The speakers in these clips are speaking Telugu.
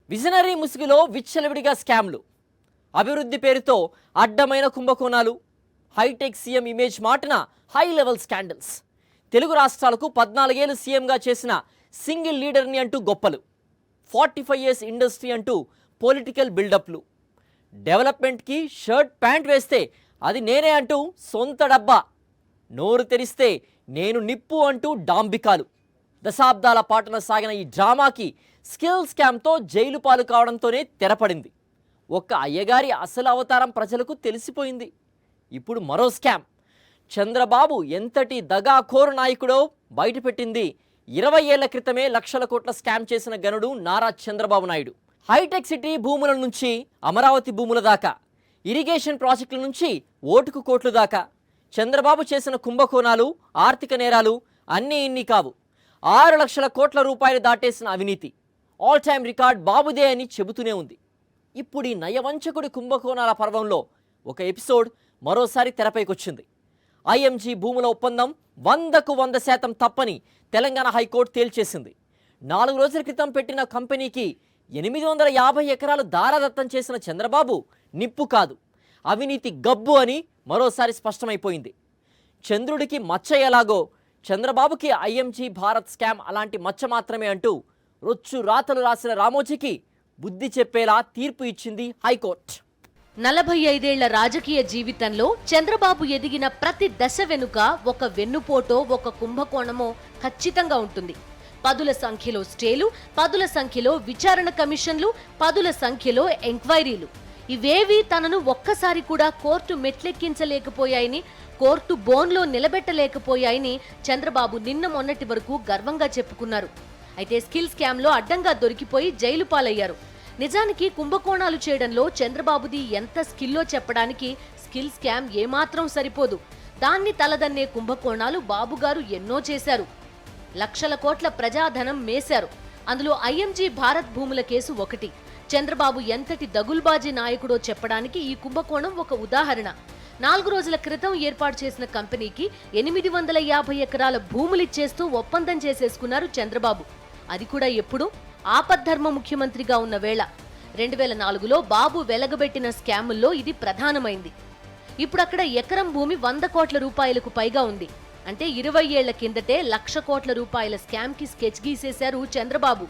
విజనరీ ముసుగులో విచ్చలవిడిగా స్కామ్లు, అభివృద్ధి పేరుతో అడ్డమైన కుంభకోణాలు, హైటెక్ సీఎం ఇమేజ్ మాటన హై లెవెల్ స్కాండల్స్. తెలుగు రాష్ట్రాలకు 14 ఏళ్లు సీఎంగా చేసిన సింగిల్ లీడర్ని అంటూ గొప్పలు, 45 ఇయర్స్ ఇండస్ట్రీ అంటూ పొలిటికల్ బిల్డప్లు, డెవలప్మెంట్కి షర్ట్ ప్యాంట్ వేస్తే అది నేనే అంటూ సొంత డబ్బా, నోరు తెరిస్తే నేను నిప్పు అంటూ డాంబికాలు. దశాబ్దాల పాటన సాగిన ఈ డ్రామాకి స్కిల్ స్కామ్తో జైలు పాలు కావడంతోనే తెరపడింది. ఒక్క అయ్యగారి అసలు అవతారం ప్రజలకు తెలిసిపోయింది. ఇప్పుడు మరో స్కామ్. చంద్రబాబు ఎంతటి దగాఖోరు నాయకుడో బయటపెట్టింది 20 ఏళ్ల క్రితమే లక్షల కోట్ల స్కామ్ చేసిన గనుడు నారా చంద్రబాబు నాయుడు. హైటెక్ సిటీ భూముల నుంచి అమరావతి భూముల దాకా, ఇరిగేషన్ ప్రాజెక్టుల నుంచి ఓటుకు కోట్లు దాకా చంద్రబాబు చేసిన కుంభకోణాలు, ఆర్థిక నేరాలు అన్నీ ఇన్ని కావు. 6 లక్షల కోట్ల రూపాయలు దాటేసిన అవినీతి ఆల్ టైమ్ రికార్డ్ బాబుదే అని చెబుతూనే ఉంది. ఇప్పుడు ఈ నయవంచకుడి కుంభకోణాల పర్వంలో ఒక ఎపిసోడ్ మరోసారి తెరపైకొచ్చింది. ఐఎంజీ భూముల ఒప్పందం 100కు 100% తప్పని తెలంగాణ హైకోర్టు తేల్చేసింది. 4 రోజుల క్రితం పెట్టిన కంపెనీకి 850 ఎకరాలు దారాదత్తం చేసిన చంద్రబాబు నిప్పు కాదు, అవినీతి గబ్బు అని మరోసారి స్పష్టమైపోయింది. చంద్రుడికి మచ్చ ఎలాగో చంద్రబాబుకి ఐఎంజీ భారత్ స్కామ్ అలాంటి మచ్చ మాత్రమే అంటూ రొచ్చు రాతలు రాసిన రామోజీకి బుద్ధి చెప్పేలా తీర్పు ఇచ్చింది హైకోర్టు. 45 ఏళ్ల రాజకీయ జీవితంలో చంద్రబాబు ఎదిగిన ప్రతి దశ వెనుక ఒక వెన్నుపోటో, ఒక కుంభకోణమో ఖచ్చితంగా ఉంటుంది. పదుల సంఖ్యలో స్టేలు, పదుల సంఖ్యలో విచారణ కమిషన్లు, పదుల సంఖ్యలో ఎంక్వైరీలు. ఇవేవీ తనను ఒక్కసారి కూడా కోర్టు మెట్లెక్కించలేకపోయాయని, కోర్టు బోన్లో నిలబెట్టలేకపోయాయని చంద్రబాబు నిన్న మొన్నటి వరకు గర్వంగా చెప్పుకున్నారు. అయితే స్కిల్ స్కామ్లో అడ్డంగా దొరికిపోయి జైలు పాలయ్యారు. నిజానికి కుంభకోణాలు చేయడంలో చంద్రబాబుది ఎంత స్కిల్లో చెప్పడానికి స్కిల్ స్కామ్ ఏమాత్రం సరిపోదు. దాన్ని తలదన్నే కుంభకోణాలు బాబుగారు ఎన్నో చేశారు. లక్షల కోట్ల ప్రజాధనం మేశారు. అందులో ఐఎంజీ భారత్ భూముల కేసు ఒకటి. చంద్రబాబు ఎంతటి దగుల్బాజీ నాయకుడో చెప్పడానికి ఈ కుంభకోణం ఒక ఉదాహరణ. 4 రోజుల క్రితం ఏర్పాటు చేసిన కంపెనీకి 850 ఎకరాల భూములిచ్చేస్తూ ఒప్పందం చేసేసుకున్నారు చంద్రబాబు. అది కూడా ఎప్పుడు? ఆపద్ధర్మ ముఖ్యమంత్రిగా ఉన్న వేళ 2004లో బాబు వెలగబెట్టిన స్కాముల్లో ఇది ప్రధానమైంది. ఇప్పుడు అక్కడ ఎకరం భూమి 100 కోట్ల రూపాయలకు పైగా ఉంది. అంటే 20 ఏళ్ల కిందటే 1,00,000 కోట్ల రూపాయల స్కామ్ కి స్కెచ్ గీసేశారు Chandrababu.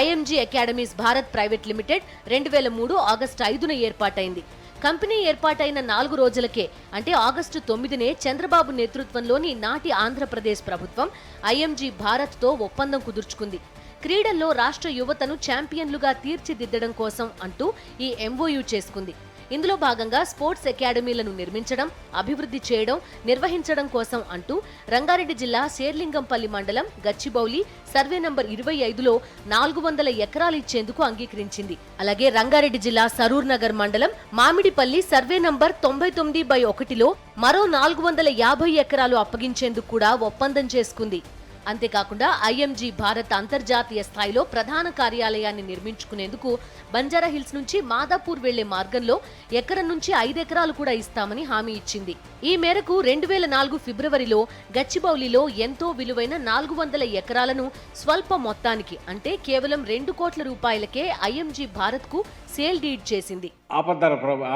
IMG academies Bharat private limited 2003 August 5న ఏర్పాటైంది. కంపెనీ ఏర్పాటైన 4 రోజులకే, అంటే ఆగస్టు 9నే చంద్రబాబు నేతృత్వంలోని నాటి ఆంధ్రప్రదేశ్ ప్రభుత్వం ఐఎంజీ భారత్తో ఒప్పందం కుదుర్చుకుంది. క్రీడల్లో రాష్ట్ర యువతను ఛాంపియన్లుగా తీర్చిదిద్దడం కోసం అంటూ ఈ ఎంఓయూ చేసుకుంది. ఇందులో భాగంగా స్పోర్ట్స్ అకాడమీలను నిర్మించడం, అభివృద్ధి చేయడం, నిర్వహించడం కోసం అంటూ రంగారెడ్డి జిల్లా శేర్లింగంపల్లి మండలం గచ్చిబౌలి సర్వే నంబర్ 25లో 400 ఎకరాలు ఇచ్చేందుకు అంగీకరించింది. అలాగే రంగారెడ్డి జిల్లా సరూర్ నగర్ మండలం మామిడిపల్లి సర్వే నంబర్ 99/1లో మరో 450 ఎకరాలు అప్పగించేందుకు కూడా ఒప్పందం చేసుకుంది. అంతేకాకుండా ఐఎంజీ భారత్ అంతర్జాతీయ స్థాయిలో ప్రధాన కార్యాలయాన్ని నిర్మించుకునేందుకు బంజారాహిల్స్ నుంచి మాదాపూర్ వెళ్లే మార్గంలో ఎకరం నుంచి 5 ఎకరాలు కూడా ఇస్తామని హామీ ఇచ్చింది. ఈ మేరకు 2004 ఫిబ్రవరిలో గచ్చిబౌలిలో ఎంతో విలువైన 400 ఎకరాలను స్వల్ప మొత్తానికి, అంటే కేవలం 2 కోట్ల రూపాయలకే ఐఎంజీ భారత్ కు సేల్ డీడ్ చేసింది.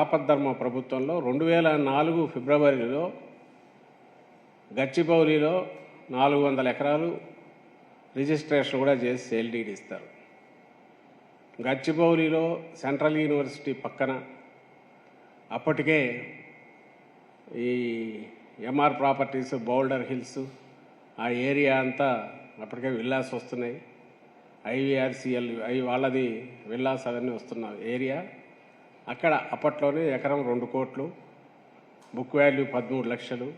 ఆపద్ధర్మ ప్రభుత్వంలో 2004 ఫిబ్రవరిలో గచ్చిబౌలిలో 400 ఎకరాలు రిజిస్ట్రేషన్ కూడా చేసి సేల్ డీడ్ ఇస్తారు. గచ్చిబౌలిలో సెంట్రల్ యూనివర్సిటీ పక్కన అప్పటికే ఈ ఎంఆర్ ప్రాపర్టీస్, బౌల్డర్ హిల్స్ ఆ ఏరియా అంతా అప్పటికే విల్లాస్ వస్తున్నాయి. ఐవీఆర్సిఎల్ వాళ్ళది విల్లాస్ అవన్నీ వస్తున్న ఏరియా. అక్కడ అప్పట్లోనే ఎకరం 2 కోట్లు, బుక్ వాల్యూ 13 లక్షలు,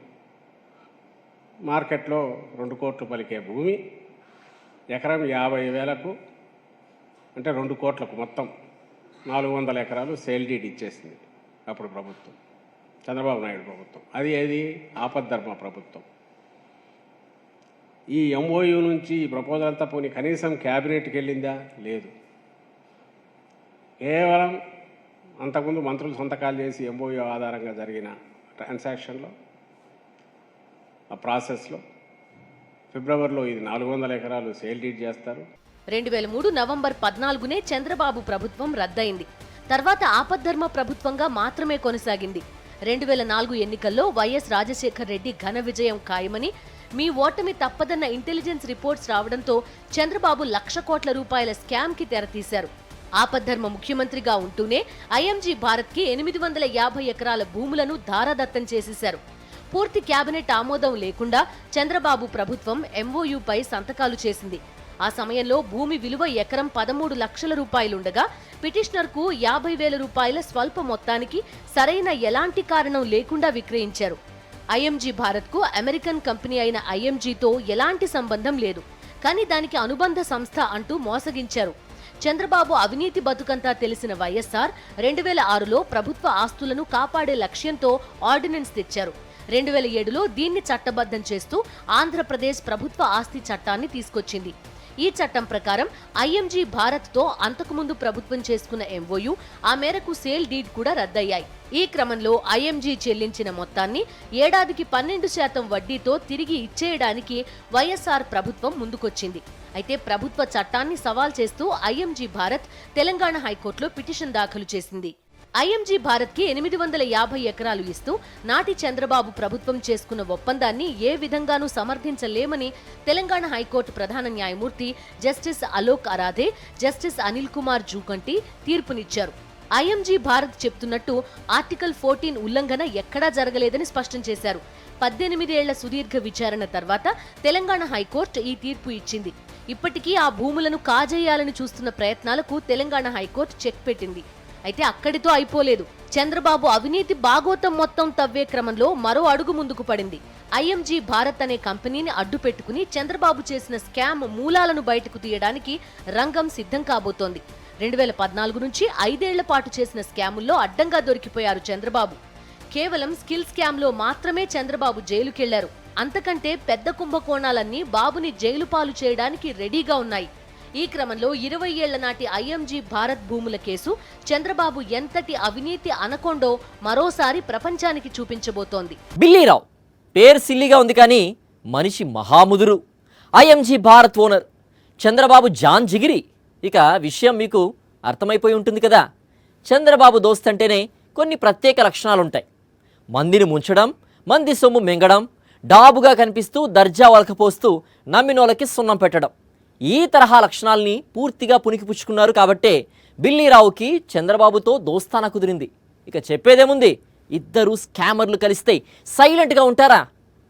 మార్కెట్లో 2 కోట్లు పలికే భూమి ఎకరం 50,000కు, అంటే 2 కోట్లకు మొత్తం 400 ఎకరాలు సేల్ డీడ్ ఇచ్చేసింది అప్పుడు ప్రభుత్వం, చంద్రబాబు నాయుడు ప్రభుత్వం. అది ఏది? ఆపద్ధర్మ ప్రభుత్వం. ఈ ఎంఓయూ నుంచి ఈ ప్రపోజల్ అంతా పోనీ కనీసం క్యాబినెట్కి వెళ్ళిందా? లేదు. కేవలం అంతకుముందు మంత్రులు సంతకాలు చేసి ఎంఓయూ ఆధారంగా జరిగిన ట్రాన్సాక్షన్లో, ఆ ప్రాసెస్లో ఫిబ్రవరిలో ఇది 400 ఎకరాలు సేల్ డీడ్ చేస్తారు. 2003 నవంబర్ 14నే చంద్రబాబు ప్రభుత్వం రద్దయింది. తర్వాత ఆపద్ధర్మ ప్రభుత్వంగా మాత్రమే కొనసాగింది. 2004 ఎన్నికల్లో వైఎస్ రాజశేఖర్ రెడ్డి ఘన విజయం ఖాయమని, మీ ఓటమి తప్పదన్న ఇంటెలిజెన్స్ రిపోర్ట్స్ రావడంతో చంద్రబాబు ₹1,00,00,000 స్కామ్ కి తెరతీశారు. ఆపద్ధర్మ ముఖ్యమంత్రిగా ఉంటూనే ఐఎంజీ భారత్ కి 850 ఎకరాల భూములను ధారాదత్తం చేసేశారు. పూర్తి కేబినెట్ ఆమోదం లేకుండా చంద్రబాబు ప్రభుత్వం ఎంఓయూపై సంతకాలు చేసింది. ఆ సమయంలో భూమి విలువ ఎకరం 13 లక్షల రూపాయలుండగా పిటిషనర్కు ₹50,000 స్వల్ప మొత్తానికి సరైన ఎలాంటి కారణం లేకుండా విక్రయించారు. ఐఎంజీ భారత్కు అమెరికన్ కంపెనీ అయిన ఐఎంజీతో ఎలాంటి సంబంధం లేదు, కానీ దానికి అనుబంధ సంస్థ అంటూ మోసగించారు. చంద్రబాబు అవినీతి బతుకంతా తెలిసిన వైఎస్ఆర్ 2006లో ప్రభుత్వ ఆస్తులను కాపాడే లక్ష్యంతో ఆర్డినెన్స్ తెచ్చారు. 2007లో దీన్ని చట్టబద్ధం చేస్తూ ఆంధ్రప్రదేశ్ ప్రభుత్వ ఆస్తి చట్టాన్ని తీసుకొచ్చింది. ఈ చట్టం ప్రకారం ఐఎంజీ భారత్తో అంతకుముందు ప్రభుత్వం చేసుకున్న ఎంఓయూ, ఆ మేరకు సేల్ డీడ్ కూడా రద్దయ్యాయి. ఈ క్రమంలో ఐఎంజీ చెల్లించిన మొత్తాన్ని ఏడాదికి 12% వడ్డీతో తిరిగి ఇచ్చేయడానికి వైఎస్ఆర్ ప్రభుత్వం ముందుకొచ్చింది. అయితే ప్రభుత్వ చట్టాన్ని సవాల్ చేస్తూ ఐఎంజీ భారత్ తెలంగాణ హైకోర్టులో పిటిషన్ దాఖలు చేసింది. ఐఎంజీ భారత్ కి 850 ఎకరాలు ఇస్తూ నాటి చంద్రబాబు ప్రభుత్వం చేసుకున్న ఒప్పందాన్ని ఏ విధంగానూ సమర్థించలేమని తెలంగాణ హైకోర్టు ప్రధాన న్యాయమూర్తి జస్టిస్ అలోక్ అరాధే, జస్టిస్ అనిల్ కుమార్ జూకంటి తీర్పునిచ్చారు. ఐఎంజీ భారత్ చెప్తున్నట్టు ఆర్టికల్ 14 ఉల్లంఘన ఎక్కడా జరగలేదని స్పష్టం చేశారు. 18 ఏళ్ల సుదీర్ఘ విచారణ తర్వాత తెలంగాణ హైకోర్టు ఈ తీర్పు ఇచ్చింది. ఇప్పటికీ ఆ భూములను కాజేయాలని చూస్తున్న ప్రయత్నాలకు తెలంగాణ హైకోర్టు చెక్ పెట్టింది. అయితే అక్కడితో అయిపోలేదు. చంద్రబాబు అవినీతి బాగోతం మొత్తం తవ్వే క్రమంలో మరో అడుగు ముందుకు పడింది. ఐఎంజీ భారత్ అనే కంపెనీని అడ్డు పెట్టుకుని చంద్రబాబు చేసిన స్కామ్ మూలాలను బయటకు తీయడానికి రంగం సిద్ధం కాబోతోంది. 2014 నుంచి 5 ఏళ్ల పాటు చేసిన స్కాముల్లో అడ్డంగా దొరికిపోయారు చంద్రబాబు. కేవలం స్కిల్ స్కామ్లో మాత్రమే చంద్రబాబు జైలుకెళ్లారు. అంతకంటే పెద్ద కుంభకోణాలన్నీ బాబుని జైలు పాలు చేయడానికి రెడీగా ఉన్నాయి. ఈ క్రమంలో 20 ఏళ్ల నాటి ఐఎంజీ భారత్ భూముల కేసు చంద్రబాబు ఎంతటి అవినీతి అనకొండో మరోసారి ప్రపంచానికి చూపించబోతోంది. బిల్లీరావు పేరు సిల్లిగా ఉంది కానీ మనిషి మహాముదురు. ఐఎంజీ భారత్ ఓనర్ చంద్రబాబు జాన్ జిగిరి. ఇక విషయం మీకు అర్థమైపోయి ఉంటుంది కదా. చంద్రబాబు దోస్తంటేనే కొన్ని ప్రత్యేక లక్షణాలుంటాయి. మందిని ముంచడం, మంది సొమ్ము మింగడం, డాబుగా కనిపిస్తూ దర్జా వలకపోస్తూ నమ్మినోళ్ళకి సున్నం పెట్టడం, ఈ తరహా లక్షణాలని పూర్తిగా పుణికిపుచ్చుకున్నారు. కాబట్టే బిల్లీరావుకి చంద్రబాబుతో దోస్తానా కుదిరింది. ఇక చెప్పేదేముంది, ఇద్దరు స్కామర్లు కలిస్తే సైలెంట్గా ఉంటారా?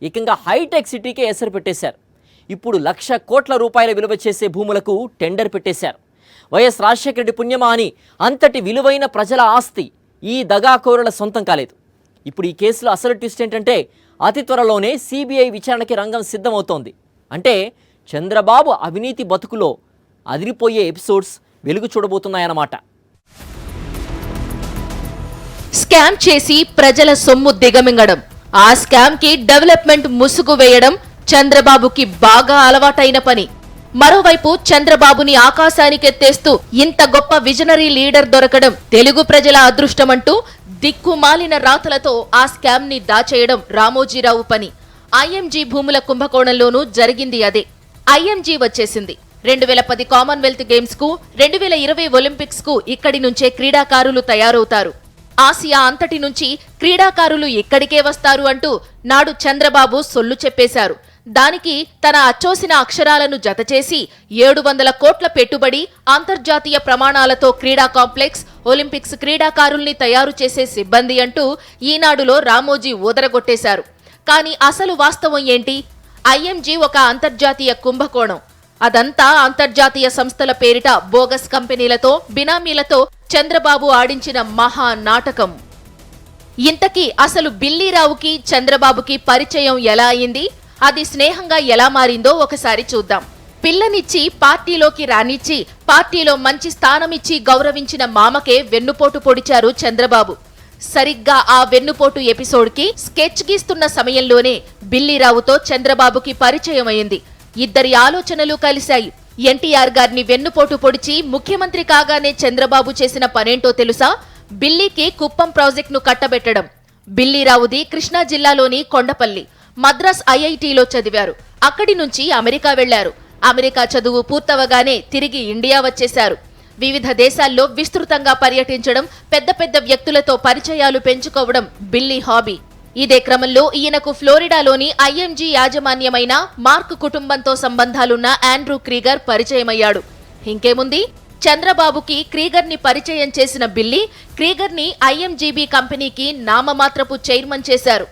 ఏకంగా హైటెక్ సిటీకే ఎసరు పెట్టేశారు. ఇప్పుడు ₹1,00,00,000 విలువ చేసే భూములకు టెండర్ పెట్టేశారు. వైఎస్ రాజశేఖర రెడ్డి పుణ్యమా అని అంతటి విలువైన ప్రజల ఆస్తి ఈ దగాకోరుల సొంతం కాలేదు. ఇప్పుడు ఈ కేసులో అసలు ట్విస్ట్ ఏంటంటే అతి త్వరలోనే సిబిఐ విచారణకి రంగం సిద్ధమవుతోంది. అంటే చంద్రబాబు అవినీతి బతుకులో అదిరిపోయే ఎపిసోడ్స్ వెలుగు చూడబోతున్నాయన్నమాట. స్కామ్ చేసి ప్రజల సొమ్ము దిగమింగడం, ఆ స్కామ్ కి డెవలప్మెంట్ ముసుగు వేయడం చంద్రబాబుకి బాగా అలవాటైన పని. మరోవైపు చంద్రబాబుని ఆకాశానికెత్తేస్తూ ఇంత గొప్ప విజనరీ లీడర్ దొరకడం తెలుగు ప్రజల అదృష్టమంటూ దిక్కుమాలిన రాతలతో ఆ స్కామ్ ని దాచేయడం రామోజీరావు పని. ఐఎంజీ భూముల కుంభకోణంలోనూ జరిగింది అదే. ఐఎంజీ వచ్చేసింది. 2010 కామన్వెల్త్ గేమ్స్ కు, 2020 ఒలింపిక్స్ కు ఇక్కడి నుంచే క్రీడాకారులు తయారవుతారు. ఆసియా అంతటి నుంచి క్రీడాకారులు ఇక్కడికే వస్తారు అంటూ నాడు చంద్రబాబు సొల్లు చెప్పేశారు. దానికి తన అచ్చోసిన అక్షరాలను జతచేసి 700 కోట్ల పెట్టుబడి, అంతర్జాతీయ ప్రమాణాలతో క్రీడా కాంప్లెక్స్, ఒలింపిక్స్ క్రీడాకారుల్ని తయారు చేసే సిబ్బంది అంటూ ఈనాడులో రామోజీ ఊదరగొట్టేశారు. కానీ అసలు వాస్తవం ఏంటి? ఐఎంజీ ఒక అంతర్జాతీయ కుంభకోణం. అదంతా అంతర్జాతీయ సంస్థల పేరిట బోగస్ కంపెనీలతో, బినామీలతో చంద్రబాబు ఆడించిన మహా నాటకం. ఇంతకీ అసలు బిల్లీరావుకి చంద్రబాబుకి పరిచయం ఎలా అయింది? అది స్నేహంగా ఎలా మారిందో ఒకసారి చూద్దాం. పిల్లనిచ్చి పార్టీలోకి రానిచ్చి, పార్టీలో మంచి స్థానమిచ్చి గౌరవించిన మామకే వెన్నుపోటు పొడిచారు చంద్రబాబు. సరిగ్గా ఆ వెన్నుపోటు ఎపిసోడ్కి స్కెచ్ గీస్తున్న సమయంలోనే బిల్లీరావుతో చంద్రబాబుకి పరిచయం అయింది. ఇద్దరి ఆలోచనలు కలిశాయి. ఎన్టీఆర్ గారిని వెన్నుపోటు పొడిచి ముఖ్యమంత్రి కాగానే చంద్రబాబు చేసిన పనేంటో తెలుసా? బిల్లీకి కుప్పం ప్రాజెక్టును కట్టబెట్టడం. బిల్లీరావుది కృష్ణా జిల్లాలోని కొండపల్లి. మద్రాస్ ఐఐటిలో చదివారు. అక్కడి నుంచి అమెరికా వెళ్లారు. అమెరికా చదువు పూర్తవగానే తిరిగి ఇండియా వచ్చేశారు. వివిధ దేశాల్లో విస్తృతంగా పర్యటించడం, పెద్ద పెద్ద వ్యక్తులతో పరిచయాలు పెంచుకోవడం బిల్లీ హాబీ. ఇదే క్రమంలో ఈయనకు ఫ్లోరిడాలోని ఐఎంజీ యాజమాన్యమైన మార్క్ కుటుంబంతో సంబంధాలున్న ఆండ్రూ క్రీగర్ పరిచయమయ్యాడు. ఇంకేముంది, చంద్రబాబుకి క్రీగర్ని పరిచయం చేసిన బిల్లీ క్రీగర్ని ఐఎంజీబీ కంపెనీకి నామమాత్రపు చైర్మన్ చేశారు.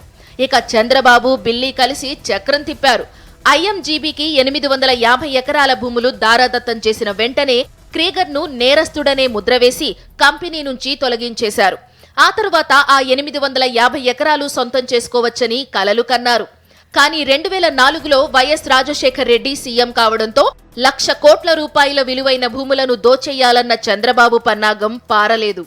ఇక చంద్రబాబు, బిల్లీ కలిసి చక్రం తిప్పారు. ఐఎంజీబీకి 850 ఎకరాల భూములు దారాదత్తం చేసిన వెంటనే క్రీగర్ను నేరస్తుడనే ముద్రవేసి కంపెనీ నుంచి తొలగించేశారు. ఆ తరువాత ఆ 850 ఎకరాలు సొంతం చేసుకోవచ్చని కలలు కన్నారు. కానీ 2004లో వైఎస్ రాజశేఖర్ రెడ్డి సీఎం కావడంతో 1,00,000 కోట్ల రూపాయల విలువైన భూములను దోచెయ్యాలన్న చంద్రబాబు పన్నాగం పారలేదు.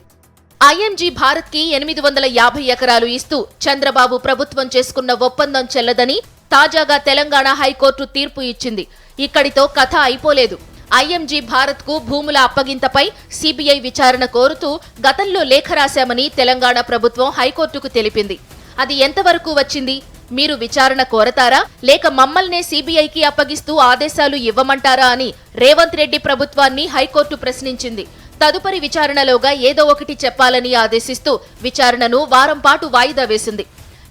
ఐఎంజీ భారత్ కి 850 ఎకరాలు ఇస్తూ చంద్రబాబు ప్రభుత్వం చేసుకున్న ఒప్పందం చెల్లదని తాజాగా తెలంగాణ హైకోర్టు తీర్పు ఇచ్చింది. ఇక్కడితో కథ అయిపోలేదు. ఐఎంజీ భారత్ కు భూముల అప్పగింతపై సిబిఐ విచారణ కోరుతూ గతంలో లేఖ రాశామని తెలంగాణ ప్రభుత్వం హైకోర్టుకు తెలిపింది. అది ఎంతవరకు వచ్చింది? మీరు విచారణ కోరతారా, లేక మమ్మల్నే సిబిఐకి అప్పగిస్తూ ఆదేశాలు ఇవ్వమంటారా అని రేవంత్ రెడ్డి ప్రభుత్వాన్ని హైకోర్టు ప్రశ్నించింది. తదుపరి విచారణలోగా ఏదో ఒకటి చెప్పాలని ఆదేశిస్తూ విచారణను వారం పాటు వాయిదా వేసింది.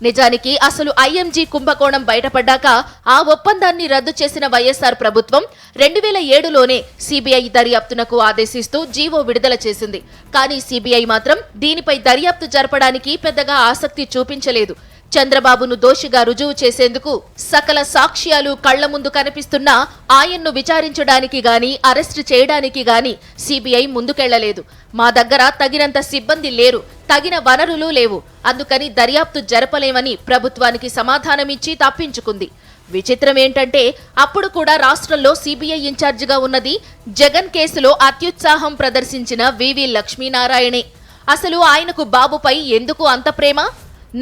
నిజానికి అసలు ఐఎంజీ కుంభకోణం బయటపడ్డాక ఆ ఒప్పందాన్ని రద్దు చేసిన వైఎస్ఆర్ ప్రభుత్వం 2007లోనే సిబిఐ దర్యాప్తునకు ఆదేశిస్తూ జీవో విడుదల చేసింది. కానీ సిబిఐ మాత్రం దీనిపై దర్యాప్తు జరపడానికి పెద్దగా ఆసక్తి చూపించలేదు. చంద్రబాబును దోషిగా రుజువు చేసేందుకు సకల సాక్ష్యాలు కళ్ల ముందు కనిపిస్తున్నా ఆయన్ను విచారించడానికి గాని అరెస్టు చేయడానికి గాని సిబిఐ ముందుకెళ్లలేదు. మా దగ్గర తగినంత సిబ్బంది లేరు, తగిన వనరులు లేవు, అందుకని దర్యాప్తు జరపలేమని ప్రభుత్వానికి సమాధానమిచ్చి తప్పించుకుంది. విచిత్రం ఏంటంటే అప్పుడు కూడా రాష్ట్రంలో సిబిఐ ఇన్ఛార్జిగా ఉన్నది జగన్ కేసులో అత్యుత్సాహం ప్రదర్శించిన వివి లక్ష్మీనారాయణే. అసలు ఆయనకు బాబుపై ఎందుకు అంత ప్రేమ?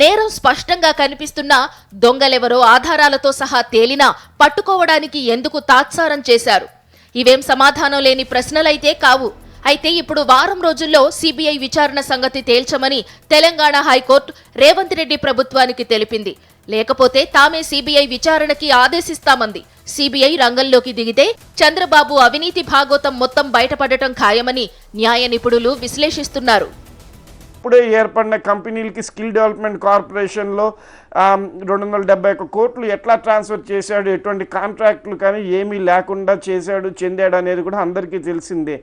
నేరం స్పష్టంగా కనిపిస్తున్నా దొంగలెవరో ఆధారాలతో సహా తేలినా పట్టుకోవడానికి ఎందుకు తాత్సారం చేశారు? ఇవేం సమాధానం లేని ప్రశ్నలైతే కావు. అయితే ఇప్పుడు వారం రోజుల్లో సిబిఐ విచారణ సంగతి తేల్చమని తెలంగాణ హైకోర్టు రేవంత్ రెడ్డి ప్రభుత్వానికి తెలిపింది. లేకపోతే తామే సిబిఐ విచారణకి ఆదేశిస్తామంది. సిబిఐ రంగంలోకి దిగితే చంద్రబాబు అవినీతి భాగోతం మొత్తం బయటపడటం ఖాయమని న్యాయ నిపుణులు విశ్లేషిస్తున్నారు. ఇప్పుడే ఏర్పడిన కంపెనీలకి స్కిల్ డెవలప్మెంట్ కార్పొరేషన్లో 271 కోట్లు ఎట్లా ట్రాన్స్ఫర్ చేశాడు, ఎటువంటి కాంట్రాక్టులు కానీ ఏమీ లేకుండా చెందాడు అనేది కూడా అందరికీ తెలిసిందే.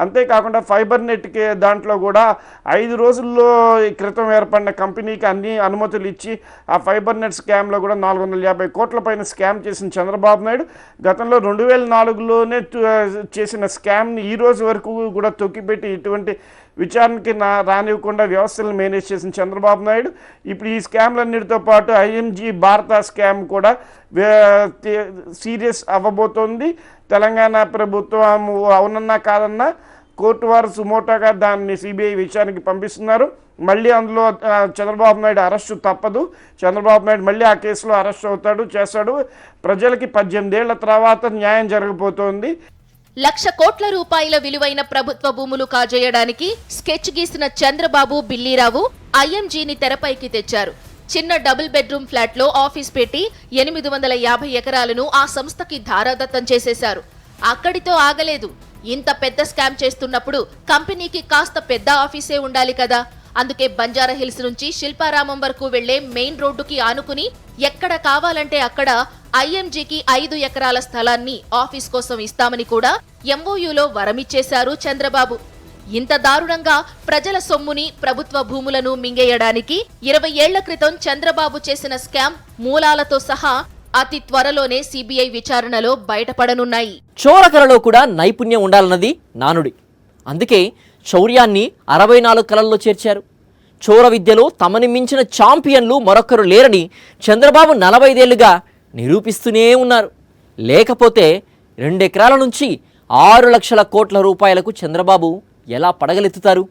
అంతేకాకుండా ఫైబర్ నెట్కి దాంట్లో కూడా 5 రోజుల్లో క్రితం ఏర్పడిన కంపెనీకి అన్ని అనుమతులు ఇచ్చి ఆ ఫైబర్ నెట్ స్కామ్లో కూడా 450 కోట్ల పైన స్కామ్ చేసిన చంద్రబాబు నాయుడు గతంలో 2004లోనే చేసిన స్కామ్ని ఈ రోజు వరకు కూడా తొక్కిపెట్టి ఇటువంటి విచారణకి రానివ్వకుండా వ్యవస్థలను మేనేజ్ చేసిన చంద్రబాబు నాయుడు ఇప్పుడు ఈ స్కామ్లన్నిటితో పాటు ఐఎంజీ భారత స్కామ్ కూడా సీరియస్ అవ్వబోతోంది. తెలంగాణ ప్రభుత్వం అవునన్నా కాదన్నా కోర్టు వారు సుమోటోగా దాన్ని సిబిఐ విచారణకి పంపిస్తున్నారు. మళ్ళీ అందులో చంద్రబాబు నాయుడు అరెస్టు తప్పదు. చంద్రబాబు నాయుడు మళ్ళీ ఆ కేసులో అరెస్ట్ చేస్తాడు. ప్రజలకి 18 ఏళ్ల తర్వాత న్యాయం జరగబోతోంది. 1,00,000 కోట్ల రూపాయల విలువైన ప్రభుత్వ భూములు కాజేయడానికి స్కెచ్ గీసిన చంద్రబాబు, బిల్లీరావు ఐఎంజీని తెరపైకి తెచ్చారు. చిన్న డబుల్ బెడ్రూమ్ ఫ్లాట్ లో ఆఫీస్ పెట్టి 850 ఎకరాలను ఆ సంస్థకి ధారాదత్తం చేసేశారు. అక్కడితో ఆగలేదు. ఇంత పెద్ద స్కామ్ చేస్తున్నప్పుడు కంపెనీకి కాస్త పెద్ద ఆఫీసే ఉండాలి కదా. అందుకే బంజారా హిల్స్ నుంచి శిల్పారామం వరకు వెళ్లే మెయిన్ రోడ్డుకి ఆనుకుని ఎక్కడ కావాలంటే అక్కడ ఐఎంజీకి 5 ఎకరాల స్థలాన్ని ఆఫీస్ కోసం ఇస్తామని కూడా ఎంఓయూలో వరమిచ్చేశారు చంద్రబాబు. ఇంత దారుణంగా ప్రజల సొమ్ముని, ప్రభుత్వ భూములను మింగేయడానికి 20 ఏళ్ల క్రితం చంద్రబాబు చేసిన స్కామ్ మూలాలతో సహా అతి త్వరలోనే సిబిఐ విచారణలో బయటపడనున్నాయి. చోరకలలో కూడా నైపుణ్యం ఉండాలన్నది నానుడి. అందుకే శౌర్యాన్ని 64 కళల్లో చేర్చారు. చోర విద్యలో తమని మించిన ఛాంపియన్లు మరొకరు లేరని చంద్రబాబు 45 ఏళ్లుగా నిరూపిస్తూనే ఉన్నారు. లేకపోతే 2 ఎకరాల నుంచి 6 లక్షల కోట్ల రూపాయలకు చంద్రబాబు ఎలా పడగలెత్తుతారు?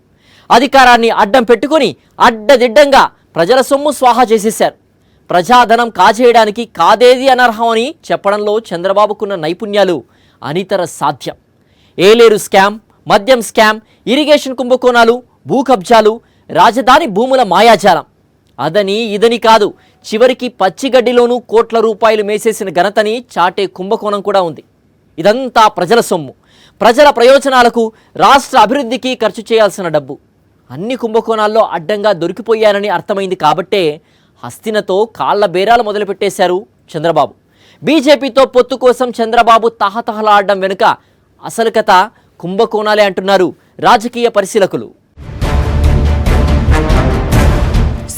అధికారాన్ని అడ్డం పెట్టుకొని అడ్డదిడ్డంగా ప్రజల సొమ్ము స్వాహా చేసేశారు. ప్రజాధనం కాజేయడానికి కాదేది అనర్హం అని చెప్పడంలో చంద్రబాబుకున్న నైపుణ్యాలు అనితర సాధ్యం. ఏలేరు స్కామ్, మద్యం స్కామ్, ఇరిగేషన్ కుంభకోణాలు, భూ కబ్జాలు, రాజధాని భూముల మాయాజాలం, అదని ఇదని కాదు, చివరికి పచ్చిగడ్డిలోనూ కోట్ల రూపాయలు మేసేసిన ఘనతని చాటే కుంభకోణం కూడా ఉంది. ఇదంతా ప్రజల సొమ్ము, ప్రజల ప్రయోజనాలకు, రాష్ట్ర అభివృద్ధికి ఖర్చు చేయాల్సిన డబ్బు. అన్ని కుంభకోణాల్లో అడ్డంగా దొరికిపోయారని అర్థమైంది కాబట్టే హస్తినతో కాళ్ల బేరాలు మొదలుపెట్టేశారు చంద్రబాబు. బీజేపీతో పొత్తు కోసం చంద్రబాబు తహతహలాడడం వెనుక అసలు కథ కుంభకోణాలే అంటున్నారు రాజకీయ పరిశీలకులు.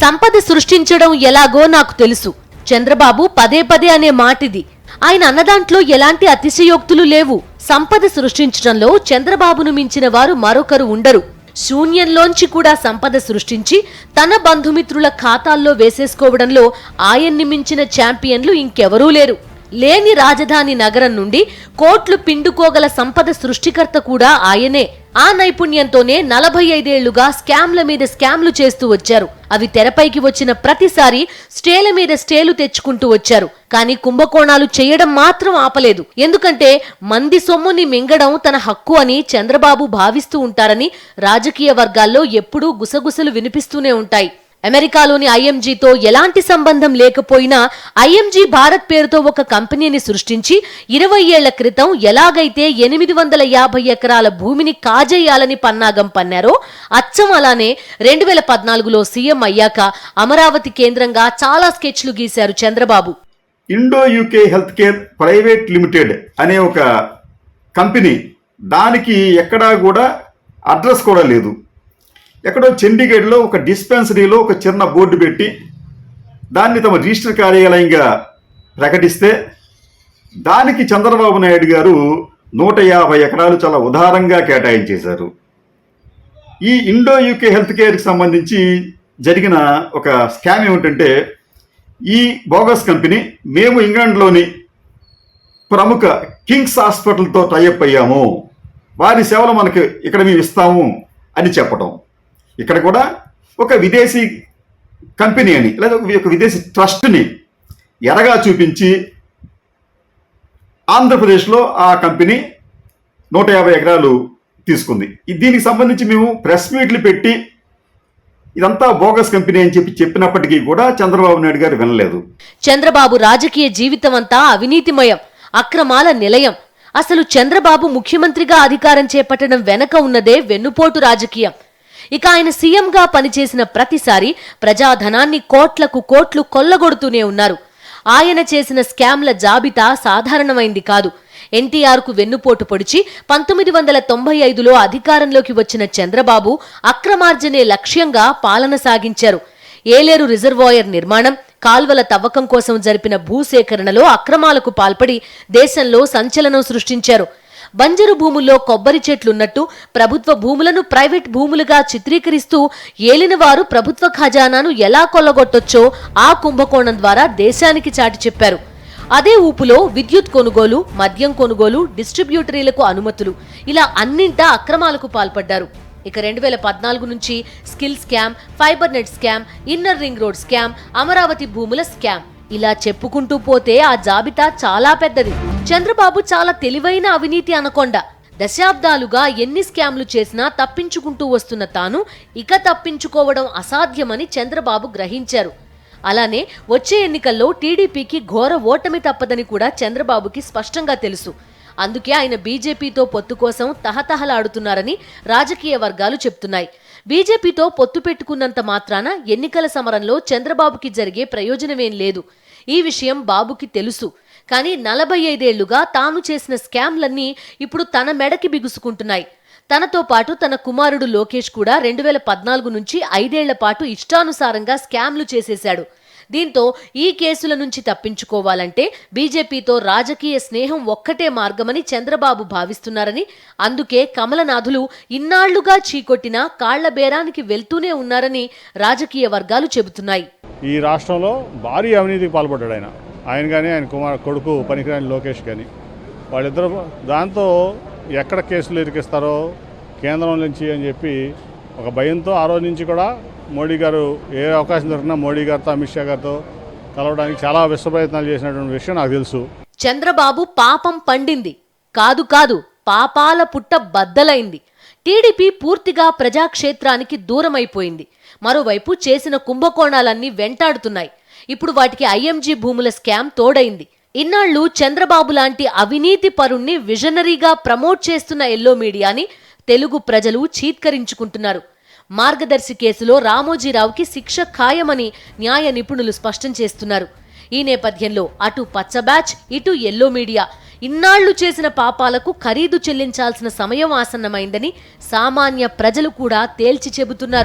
సంపద సృష్టించడం ఎలాగో నాకు తెలుసు. చంద్రబాబు పదే పదే అనే మాటిది. ఆయన అన్నదాంట్లో ఎలాంటి అతిశయోక్తులు లేవు. సంపద సృష్టించడంలో చంద్రబాబును మించిన వారు మరొకరు ఉండరు. శూన్యంలోంచి కూడా సంపద సృష్టించి తన బంధుమిత్రుల ఖాతాల్లో వేసేసుకోవడంలో ఆయన్ని మించిన ఛాంపియన్లు ఇంకెవరూ లేరు. లేని రాజధాని నగరం నుండి కోట్లు పిండుకోగల సంపద సృష్టికర్త కూడా ఆయనే. ఆ నైపుణ్యంతోనే 45 ఏళ్లుగా స్కామ్ల మీద స్కామ్లు చేస్తూ వచ్చారు. అవి తెరపైకి వచ్చిన ప్రతిసారి స్టేల మీద స్టేలు తెచ్చుకుంటూ వచ్చారు. కానీ కుంభకోణాలు చేయడం మాత్రం ఆపలేదు. ఎందుకంటే మంది సొమ్ముని మింగడం తన హక్కు అని చంద్రబాబు భావిస్తూ ఉంటారని రాజకీయ వర్గాల్లో ఎప్పుడూ గుసగుసలు వినిపిస్తూనే ఉంటాయి. అమెరికాలోని ఐఎంజీతో ఎలాంటి సంబంధం లేకపోయినా ఐఎంజీ భారత్ పేరుతో ఒక కంపెనీని సృష్టించి 20 ఏళ్ల క్రితం ఎలాగైతే 850 ఎకరాల భూమిని కాజేయాలని పన్నాగం పన్నారో అచ్చం అలానే 2014లో సీఎం అయ్యాక అమరావతి కేంద్రంగా చాలా స్కెచ్లు గీశారు Chandrababu. Indo UK health care private limited అనే ఒక కంపెనీ, దానికి ఎక్కడా కూడా అడ్రస్ కూడా లేదు. ఎక్కడో చండీగఢ్లో ఒక డిస్పెన్సరీలో ఒక చిన్న బోర్డు పెట్టి దాన్ని తమ రిజిస్టర్ కార్యాలయంగా ప్రకటిస్తే దానికి చంద్రబాబు నాయుడు గారు 150 ఎకరాలు చాలా ఉదారంగా కేటాయించేశారు. ఈ ఇండో యూకే హెల్త్ కేర్కి సంబంధించి జరిగిన ఒక స్కామ్ ఏమిటంటే, ఈ బోగస్ కంపెనీ మేము ఇంగ్లాండ్లోని ప్రముఖ కింగ్స్ హాస్పిటల్తో టైఅప్ అయ్యాము, వారి సేవలు మనకి ఇక్కడ మేము ఇస్తాము అని చెప్పటం. ఇక్కడ కూడా ఒక విదేశీ కంపెనీ అని లేదా ఒక విదేశీ ట్రస్ట్ని ఎరగా చూపించి ఆంధ్రప్రదేశ్లో ఆ కంపెనీ 150 ఎకరాలు తీసుకుంది. దీనికి సంబంధించి మేము ప్రెస్ మీట్లు పెట్టి ఇదంతా బోగస్ కంపెనీ అని చెప్పినప్పటికీ కూడా చంద్రబాబు నాయుడు గారు వినలేదు. చంద్రబాబు రాజకీయ జీవితం అంతా అవినీతిమయం, అక్రమాల నిలయం. అసలు చంద్రబాబు ముఖ్యమంత్రిగా అధికారం చేపట్టడం వెనక ఉన్నదే వెన్నుపోటు రాజకీయం. ఇక ఆయన సీఎంగా పనిచేసిన ప్రతిసారి ప్రజాధనాన్ని కోట్లకు కోట్లు కొల్లగొడుతూనే ఉన్నారు. ఆయన చేసిన స్కామ్ల జాబితా సాధారణమైంది కాదు. ఎన్టీఆర్కు వెన్నుపోటు పొడిచి 1995లో అధికారంలోకి వచ్చిన చంద్రబాబు అక్రమార్జనే లక్ష్యంగా పాలన సాగించారు. ఏలేరు రిజర్వాయర్ నిర్మాణం, కాల్వల తవ్వకం కోసం జరిపిన భూసేకరణలో అక్రమాలకు పాల్పడి దేశంలో సంచలనం సృష్టించారు. బంజరు భూముల్లో కొబ్బరి చెట్లున్నట్టు ప్రభుత్వ భూములను ప్రైవేట్ భూములుగా చిత్రీకరిస్తూ ఏలినవారు ప్రభుత్వ ఖజానాను ఎలా కొల్లగొట్టొచ్చో ఆ కుంభకోణం ద్వారా దేశానికి చాటి చెప్పారు. అదే ఊపులో విద్యుత్ కొనుగోలు, మద్యం కొనుగోలు, డిస్ట్రిబ్యూటరీలకు అనుమతులు, ఇలా అన్నింటా అక్రమాలకు పాల్పడ్డారు. ఇక 2014 నుంచి skill scam, fibre net scam, inner ring road scam, Amaravati భూముల స్కామ్, ఇలా చెప్పుకుంటూ పోతే ఆ జాబితా చాలా పెద్దది. చంద్రబాబు చాలా తెలివైన అవినీతి అనకొండ. దశాబ్దాలుగా ఎన్ని స్కామ్లు చేసినా తప్పించుకుంటూ వస్తున్న తాను ఇక తప్పించుకోవడం అసాధ్యమని చంద్రబాబు గ్రహించారు. అలానే వచ్చే ఎన్నికల్లో టీడీపీకి ఘోర ఓటమి తప్పదని కూడా చంద్రబాబుకి స్పష్టంగా తెలుసు. అందుకే ఆయన బీజేపీతో పొత్తు కోసం తహతహలాడుతున్నారని రాజకీయ వర్గాలు చెప్తున్నాయి. బీజేపీతో పొత్తు పెట్టుకున్నంత మాత్రాన ఎన్నికల సమరంలో చంద్రబాబుకి జరిగే ప్రయోజనమేం లేదు. ఈ విషయం బాబుకి తెలుసు. కానీ 45 ఏళ్లుగా తాను చేసిన స్కామ్లన్నీ ఇప్పుడు తన మెడకి బిగుసుకుంటున్నాయి. తనతో పాటు తన కుమారుడు లోకేష్ కూడా 2014 నుంచి 5 ఏళ్ల పాటు ఇష్టానుసారంగా స్కామ్లు చేసేశాడు. దీంతో ఈ కేసుల నుంచి తప్పించుకోవాలంటే బీజేపీతో రాజకీయ స్నేహం ఒక్కటే మార్గమని చంద్రబాబు భావిస్తున్నారని, అందుకే కమలనాథులు ఇన్నాళ్లుగా చీకొట్టిన కాళ్ల బేరానికి వెళ్తూనే ఉన్నారని రాజకీయ వర్గాలు చెబుతున్నాయి. ఈ రాష్ట్రంలో భారీ అవినీతికి పాల్పడ్డాడు ఆయన కానీ ఆయన కొడుకు పనికిరాని లోకేష్ కానీ. వాళ్ళిద్దరు దాంతో ఎక్కడ కేసులు ఇరికిస్తారో కేంద్రం నుంచి అని చెప్పి ఒక భయంతో ఆ రోజు నుంచి కూడా మోడీ గారు ఏ అవకాశం దొరికినా మోడీ గారితో, అమిత్ షా గారితో కలవడానికి చాలా విశ్వప్రయత్నాలు చేసినటువంటి విషయం నాకు తెలుసు. చంద్రబాబు పాపం పండింది కాదు, పాపాల పుట్ట బద్దలైంది. టీడీపీ పూర్తిగా ప్రజాక్షేత్రానికి దూరమైపోయింది. మరోవైపు చేసిన కుంభకోణాలన్నీ వెంటాడుతున్నాయి. ఇప్పుడు వాటికి ఐఎంజీ భూముల స్కామ్ తోడైంది. ఇన్నాళ్లు చంద్రబాబు లాంటి అవినీతి పరుణ్ణి విజనరీగా ప్రమోట్ చేస్తున్న ఎల్లో మీడియాని తెలుగు ప్రజలు చీత్కరించుకుంటున్నారు. మార్గదర్శి కేసులో రామోజీరావుకి శిక్ష ఖాయమని న్యాయ నిపుణులు స్పష్టం చేస్తున్నారు. ఈ నేపథ్యంలో అటు పచ్చ బ్యాచ్ ఇటు ఎల్లో మీడియా ఇన్నాళ్లు చేసిన పాపాలకు ఖరీదు చెల్లించాల్సిన సమయం ఆసన్నమైందని సామాన్య ప్రజలు కూడా తేల్చి చెబుతున్నారు.